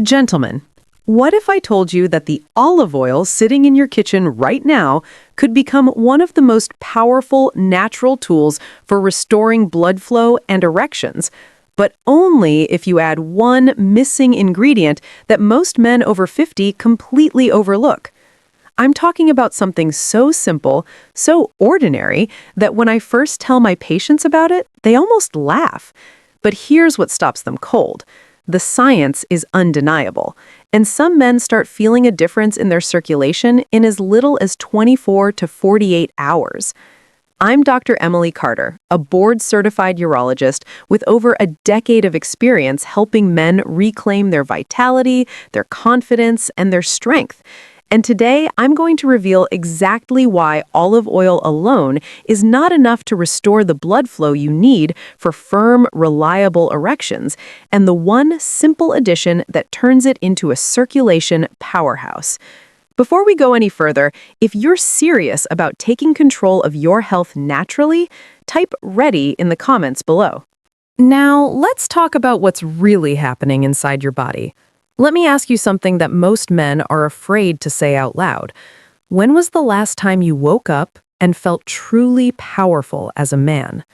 Gentlemen, what if I told you that the olive oil sitting in your kitchen right now could become one of the most powerful natural tools for restoring blood flow and erections, but only if you add one missing ingredient that most men over 50 completely overlook? I'm talking about something so simple, so ordinary, that when I first tell my patients about it, they almost laugh. But here's what stops them cold. The science is undeniable, and some men start feeling a difference in their circulation in as little as 24 to 48 hours. I'm Dr. Emily Carter, a board-certified urologist with over a decade of experience helping men reclaim their vitality, their confidence, and their strength. And today, I'm going to reveal exactly why olive oil alone is not enough to restore the blood flow you need for firm, reliable erections, and the one simple addition that turns it into a circulation powerhouse. Before we go any further, if you're serious about taking control of your health naturally, type "ready" in the comments below. Now, let's talk about what's really happening inside your body. Let me ask you something that most men are afraid to say out loud. When was the last time you woke up and felt truly powerful as a man?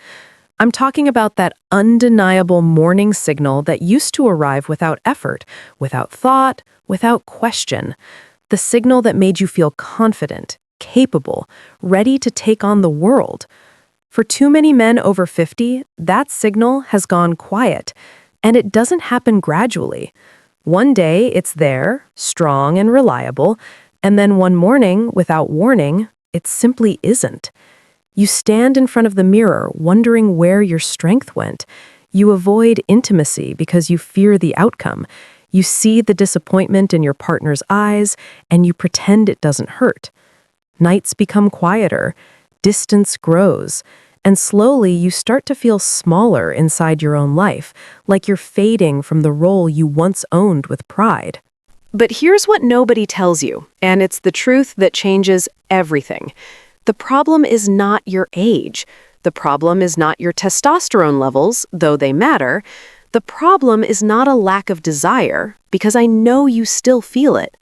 I'm talking about that undeniable morning signal that used to arrive without effort, without thought, without question. The signal that made you feel confident, capable, ready to take on the world. For too many men over 50, that signal has gone quiet, and it doesn't happen gradually. One day, it's there, strong and reliable, and then one morning, without warning, it simply isn't. You stand in front of the mirror, wondering where your strength went. You avoid intimacy because you fear the outcome. You see the disappointment in your partner's eyes, and you pretend it doesn't hurt. Nights become quieter, distance grows, and slowly you start to feel smaller inside your own life, like you're fading from the role you once owned with pride. But here's what nobody tells you, and it's the truth that changes everything. The problem is not your age. The problem is not your testosterone levels, though they matter. The problem is not a lack of desire, because I know you still feel it.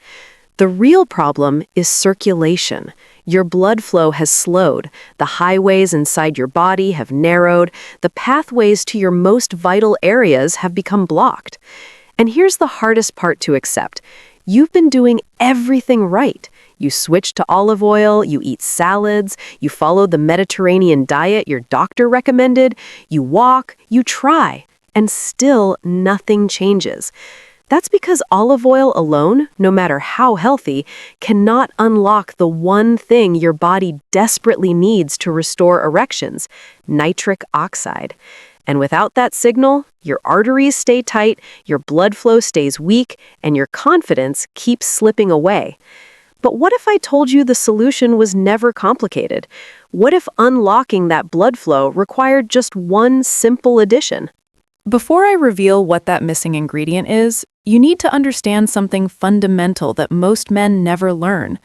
The real problem is circulation. Your blood flow has slowed, the highways inside your body have narrowed, the pathways to your most vital areas have become blocked. And here's the hardest part to accept. You've been doing everything right. You switch to olive oil, you eat salads, you follow the Mediterranean diet your doctor recommended, you walk, you try, and still nothing changes. That's because olive oil alone, no matter how healthy, cannot unlock the one thing your body desperately needs to restore erections: nitric oxide. And without that signal, your arteries stay tight, your blood flow stays weak, and your confidence keeps slipping away. But what if I told you the solution was never complicated? What if unlocking that blood flow required just one simple addition? Before I reveal what that missing ingredient is, you need to understand something fundamental that most men never learn.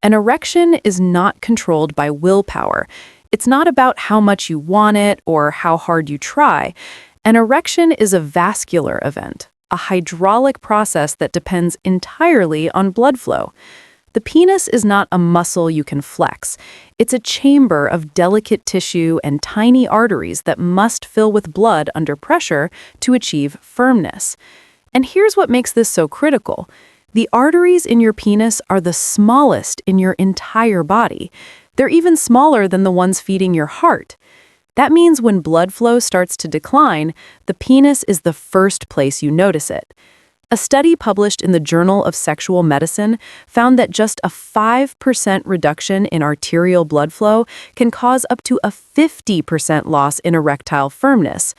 An erection is not controlled by willpower. It's not about how much you want it or how hard you try. An erection is a vascular event, a hydraulic process that depends entirely on blood flow. The penis is not a muscle you can flex. It's a chamber of delicate tissue and tiny arteries that must fill with blood under pressure to achieve firmness. And here's what makes this so critical. The arteries in your penis are the smallest in your entire body. They're even smaller than the ones feeding your heart. That means when blood flow starts to decline, the penis is the first place you notice it. A study published in the Journal of Sexual Medicine found that just a 5% reduction in arterial blood flow can cause up to a 50% loss in erectile firmness.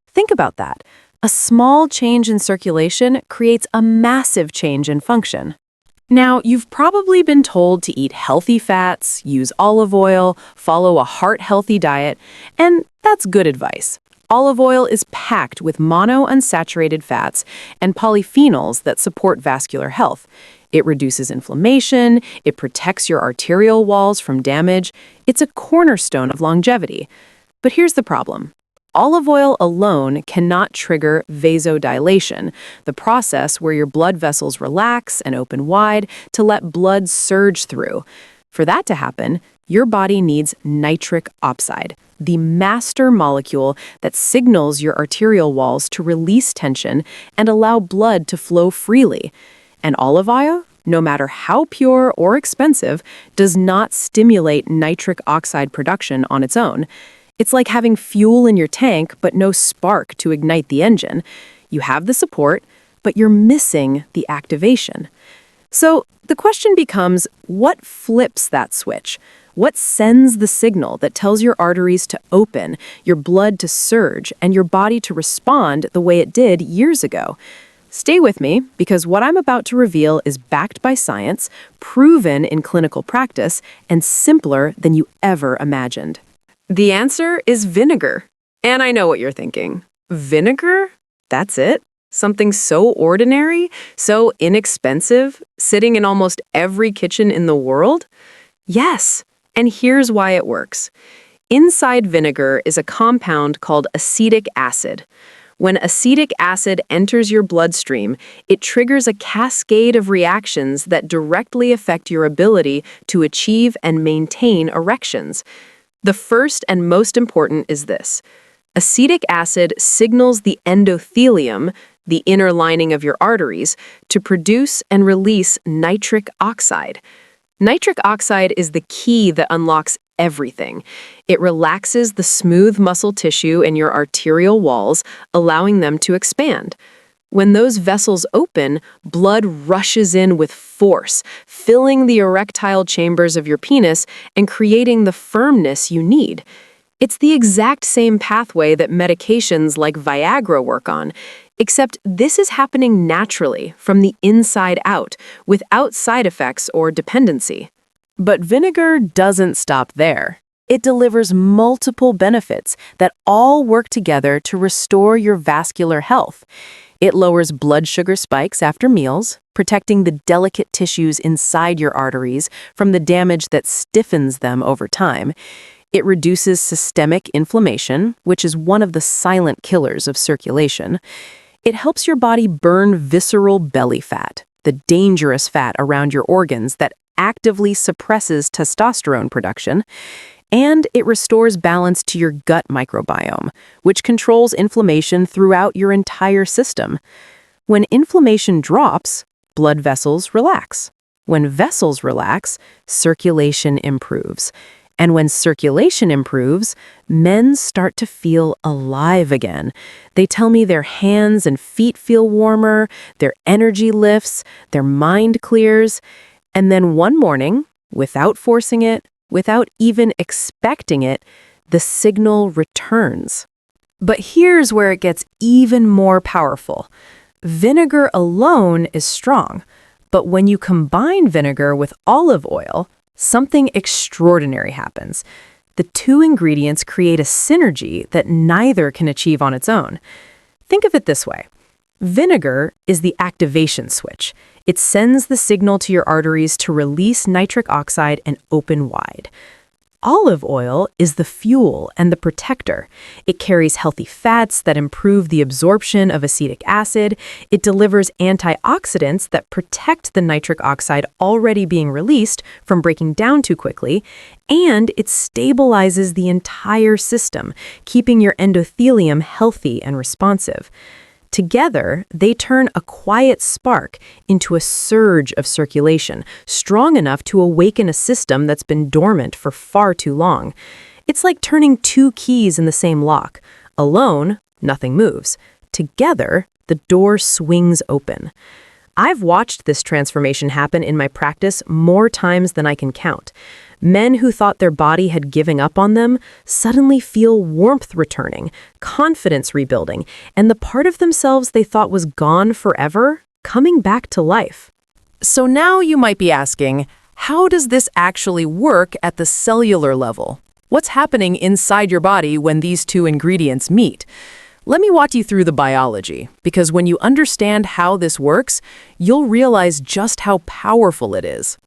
Think about that. A small change in circulation creates a massive change in function. Now, you've probably been told to eat healthy fats, use olive oil, follow a heart-healthy diet, and that's good advice. Olive oil is packed with monounsaturated fats and polyphenols that support vascular health. It reduces inflammation, it protects your arterial walls from damage. It's a cornerstone of longevity. But here's the problem. Olive oil alone cannot trigger vasodilation, the process where your blood vessels relax and open wide to let blood surge through. For that to happen, your body needs nitric oxide, the master molecule that signals your arterial walls to release tension and allow blood to flow freely. And olive oil, no matter how pure or expensive, does not stimulate nitric oxide production on its own. It's like having fuel in your tank but no spark to ignite the engine. You have the support, but you're missing the activation. So the question becomes, what flips that switch? What sends the signal that tells your arteries to open, your blood to surge, and your body to respond the way it did years ago? Stay with me, because what I'm about to reveal is backed by science, proven in clinical practice, and simpler than you ever imagined. The answer is vinegar. And I know what you're thinking. Vinegar? That's it? Something so ordinary, so inexpensive, sitting in almost every kitchen in the world? Yes, and here's why it works. Inside vinegar is a compound called acetic acid. When acetic acid enters your bloodstream, it triggers a cascade of reactions that directly affect your ability to achieve and maintain erections. The first and most important is this. Acetic acid signals the endothelium, the inner lining of your arteries, to produce and release nitric oxide. Nitric oxide is the key that unlocks everything. It relaxes the smooth muscle tissue in your arterial walls, allowing them to expand. When those vessels open, blood rushes in with force, filling the erectile chambers of your penis and creating the firmness you need. It's the exact same pathway that medications like Vinegar work on, except this is happening naturally, from the inside out, without side effects or dependency. But vinegar doesn't stop there. It delivers multiple benefits that all work together to restore your vascular health. It lowers blood sugar spikes after meals, protecting the delicate tissues inside your arteries from the damage that stiffens them over time. It reduces systemic inflammation, which is one of the silent killers of circulation. It helps your body burn visceral belly fat, the dangerous fat around your organs that actively suppresses testosterone production. And it restores balance to your gut microbiome, which controls inflammation throughout your entire system. When inflammation drops, blood vessels relax. When vessels relax, circulation improves. And when circulation improves, men start to feel alive again. They tell me their hands and feet feel warmer, their energy lifts, their mind clears. And then one morning, without forcing it, without even expecting it, the signal returns. But here's where it gets even more powerful. Vinegar alone is strong, but when you combine vinegar with olive oil, something extraordinary happens. The two ingredients create a synergy that neither can achieve on its own. Think of it this way. Vinegar is the activation switch. It sends the signal to your arteries to release nitric oxide and open wide. Olive oil is the fuel and the protector. It carries healthy fats that improve the absorption of acetic acid. It delivers antioxidants that protect the nitric oxide already being released from breaking down too quickly. And it stabilizes the entire system, keeping your endothelium healthy and responsive. Together, they turn a quiet spark into a surge of circulation, strong enough to awaken a system that's been dormant for far too long. It's like turning two keys in the same lock. Alone, nothing moves. Together, the door swings open. I've watched this transformation happen in my practice more times than I can count. Men who thought their body had given up on them suddenly feel warmth returning, confidence rebuilding, and the part of themselves they thought was gone forever coming back to life. So now you might be asking, how does this actually work at the cellular level? What's happening inside your body when these two ingredients meet? Let me walk you through the biology, because when you understand how this works, you'll realize just how powerful it is.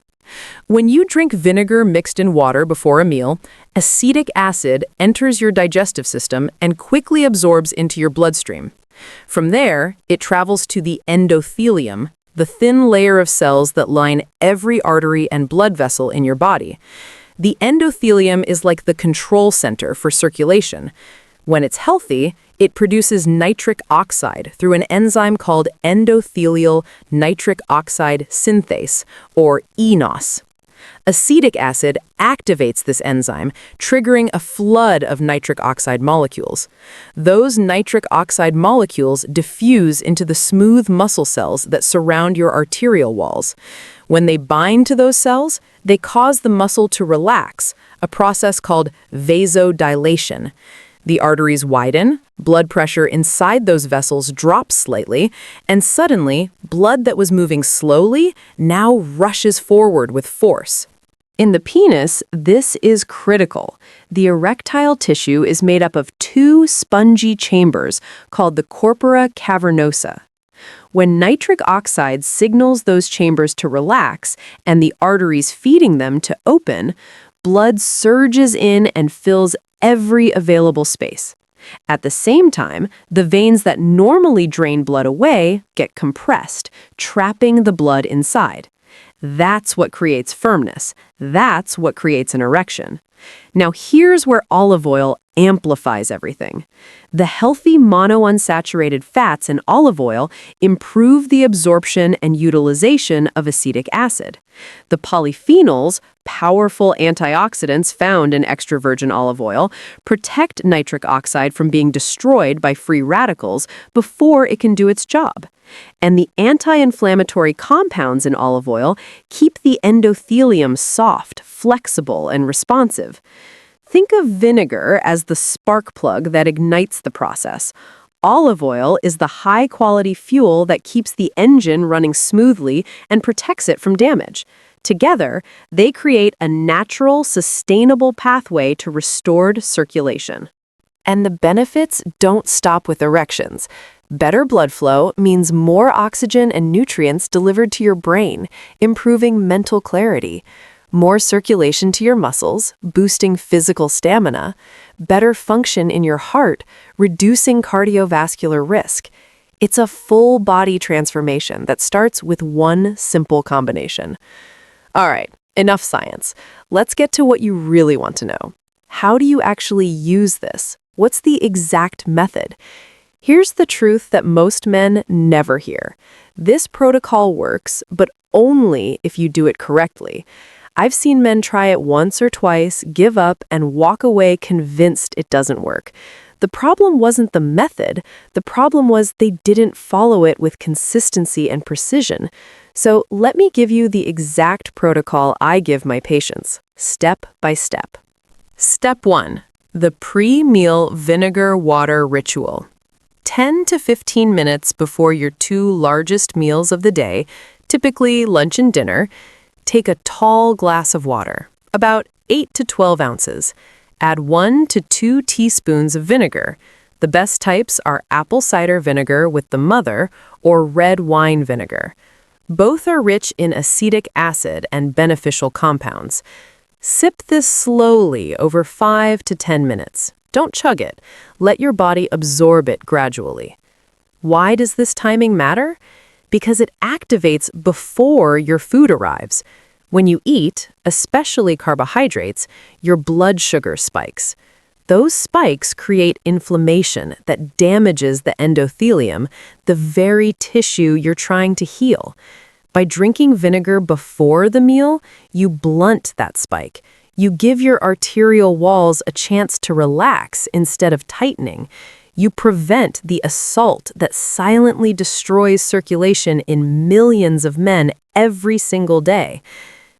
When you drink vinegar mixed in water before a meal, acetic acid enters your digestive system and quickly absorbs into your bloodstream. From there, it travels to the endothelium, the thin layer of cells that line every artery and blood vessel in your body. The endothelium is like the control center for circulation. When it's healthy, it produces nitric oxide through an enzyme called endothelial nitric oxide synthase, or eNOS. Acetic acid activates this enzyme, triggering a flood of nitric oxide molecules. Those nitric oxide molecules diffuse into the smooth muscle cells that surround your arterial walls. When they bind to those cells, they cause the muscle to relax, a process called vasodilation. The arteries widen, blood pressure inside those vessels drops slightly, and suddenly, blood that was moving slowly now rushes forward with force. In the penis, this is critical. The erectile tissue is made up of two spongy chambers called the corpora cavernosa. When nitric oxide signals those chambers to relax and the arteries feeding them to open, blood surges in and fills every available space. At the same time, the veins that normally drain blood away get compressed, trapping the blood inside. That's what creates firmness. That's what creates an erection. Now here's where olive oil amplifies everything. The healthy monounsaturated fats in olive oil improve the absorption and utilization of acetic acid. The polyphenols, powerful antioxidants found in extra virgin olive oil, protect nitric oxide from being destroyed by free radicals before it can do its job. And the anti-inflammatory compounds in olive oil keep the endothelium soft, flexible, and responsive. Think of vinegar as the spark plug that ignites the process. Olive oil is the high-quality fuel that keeps the engine running smoothly and protects it from damage. Together, they create a natural, sustainable pathway to restored circulation. And the benefits don't stop with erections. Better blood flow means more oxygen and nutrients delivered to your brain, improving mental clarity. More circulation to your muscles, boosting physical stamina. Better function in your heart, reducing cardiovascular risk. It's a full body transformation that starts with one simple combination. All right, enough science. Let's get to what you really want to know. How do you actually use this? What's the exact method? Here's the truth that most men never hear. This protocol works, but only if you do it correctly. I've seen men try it once or twice, give up, and walk away convinced it doesn't work. The problem wasn't the method. The problem was they didn't follow it with consistency and precision. So let me give you the exact protocol I give my patients, step by step. Step 1. The pre-meal vinegar water ritual. 10 to 15 minutes before your two largest meals of the day, typically lunch and dinner, take a tall glass of water, about 8 to 12 ounces. Add 1 to 2 teaspoons of vinegar. The best types are apple cider vinegar with the mother or red wine vinegar. Both are rich in acetic acid and beneficial compounds. Sip this slowly over 5 to 10 minutes. Don't chug it. Let your body absorb it gradually. Why does this timing matter? Because it activates before your food arrives. When you eat, especially carbohydrates, your blood sugar spikes. Those spikes create inflammation that damages the endothelium, the very tissue you're trying to heal. By drinking vinegar before the meal, you blunt that spike. You give your arterial walls a chance to relax instead of tightening. You prevent the assault that silently destroys circulation in millions of men every single day.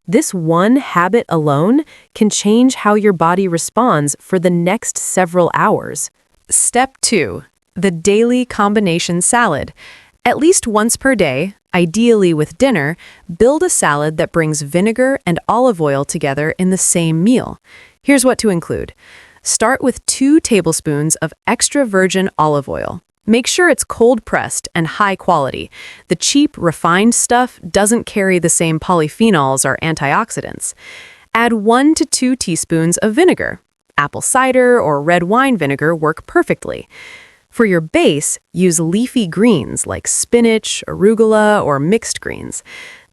This one habit alone can change how your body responds for the next several hours. Step 2. The daily combination salad. At least once per day, ideally with dinner, build a salad that brings vinegar and olive oil together in the same meal. Here's what to include. Start with 2 tablespoons of extra virgin olive oil, Make sure it's cold-pressed and high quality. The cheap, refined stuff doesn't carry the same polyphenols or antioxidants. Add 1 to 2 teaspoons of vinegar. Apple cider or red wine vinegar work perfectly. For your base, use leafy greens like spinach, arugula, or mixed greens.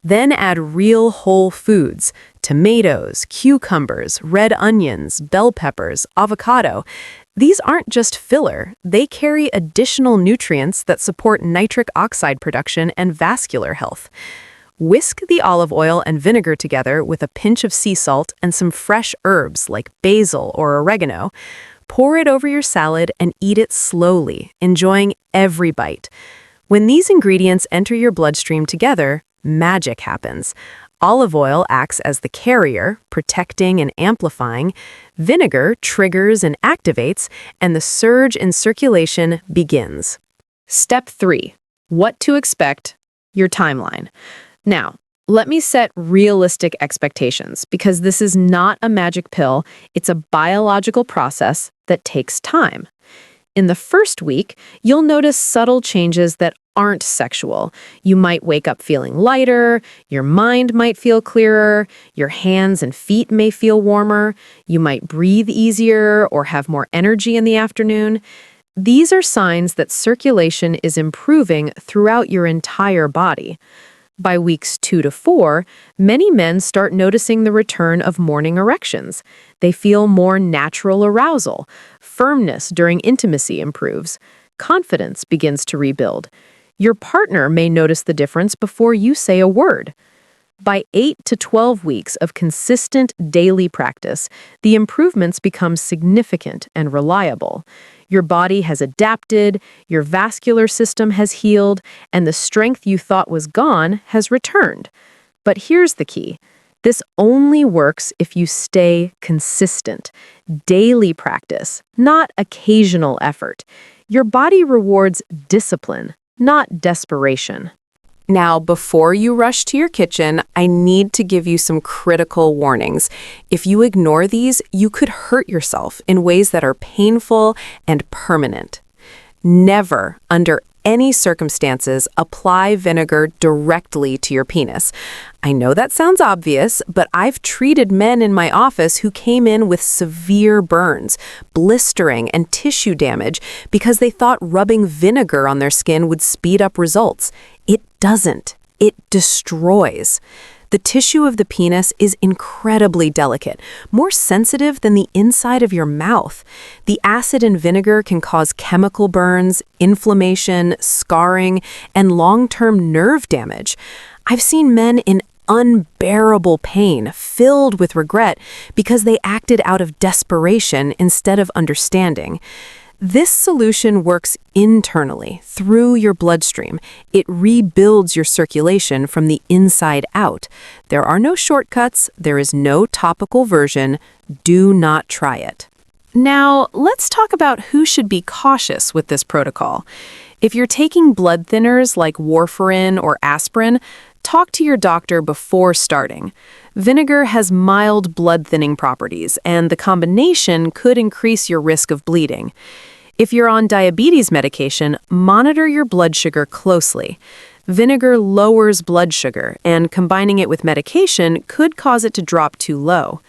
Then add real whole foods, tomatoes, cucumbers, red onions, bell peppers, avocado. These aren't just filler, they carry additional nutrients that support nitric oxide production and vascular health. Whisk the olive oil and vinegar together with a pinch of sea salt and some fresh herbs like basil or oregano. Pour it over your salad and eat it slowly, enjoying every bite. When these ingredients enter your bloodstream together, magic happens. Olive oil acts as the carrier, protecting and amplifying. Vinegar triggers and activates, and the surge in circulation begins. Step 3. What to expect, your timeline. Now, let me set realistic expectations because this is not a magic pill, it's a biological process that takes time. In the first week, you'll notice subtle changes that aren't sexual. You might wake up feeling lighter, your mind might feel clearer, your hands and feet may feel warmer, you might breathe easier or have more energy in the afternoon. These are signs that circulation is improving throughout your entire body. By weeks 2 to 4, many men start noticing the return of morning erections. They feel more natural arousal. Firmness during intimacy improves. Confidence begins to rebuild. Your partner may notice the difference before you say a word. By 8 to 12 weeks of consistent daily practice, the improvements become significant and reliable. Your body has adapted, your vascular system has healed, and the strength you thought was gone has returned. But here's the key. This only works if you stay consistent. Daily practice, not occasional effort. Your body rewards discipline, not desperation. Now, before you rush to your kitchen, I need to give you some critical warnings. If you ignore these, you could hurt yourself in ways that are painful and permanent. Never, under any circumstances, apply vinegar directly to your penis. I know that sounds obvious, but I've treated men in my office who came in with severe burns, blistering, and tissue damage because they thought rubbing vinegar on their skin would speed up results. It doesn't. It destroys. The tissue of the penis is incredibly delicate, more sensitive than the inside of your mouth. The acid in vinegar can cause chemical burns, inflammation, scarring, and long-term nerve damage. I've seen men in unbearable pain, filled with regret, because they acted out of desperation instead of understanding. This solution works internally, through your bloodstream. It rebuilds your circulation from the inside out. There are no shortcuts. There is no topical version. Do not try it. Now, let's talk about who should be cautious with this protocol. If you're taking blood thinners like warfarin or aspirin, talk to your doctor before starting. Vinegar has mild blood-thinning properties, and the combination could increase your risk of bleeding. If you're on diabetes medication, monitor your blood sugar closely. Vinegar lowers blood sugar, and combining it with medication could cause it to drop too low.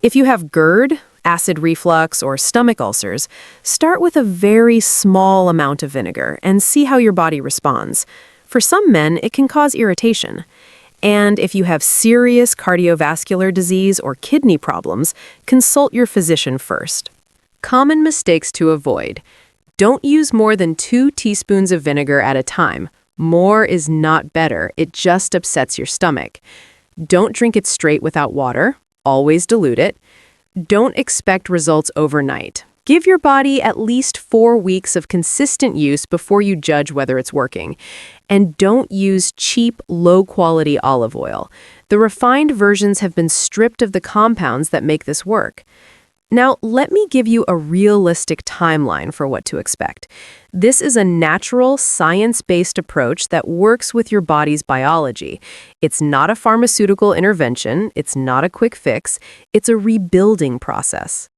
If you have GERD, acid reflux, or stomach ulcers, start with a very small amount of vinegar and see how your body responds. For some men, it can cause irritation. And if you have serious cardiovascular disease or kidney problems, consult your physician first. Common mistakes to avoid. Don't use more than 2 teaspoons of vinegar at a time. More is not better. It just upsets your stomach. Don't drink it straight without water. Always dilute it. Don't expect results overnight. Give your body at least 4 weeks of consistent use before you judge whether it's working. And don't use cheap, low-quality olive oil. The refined versions have been stripped of the compounds that make this work. Now, let me give you a realistic timeline for what to expect. This is a natural, science-based approach that works with your body's biology. It's not a pharmaceutical intervention. It's not a quick fix. It's a rebuilding process.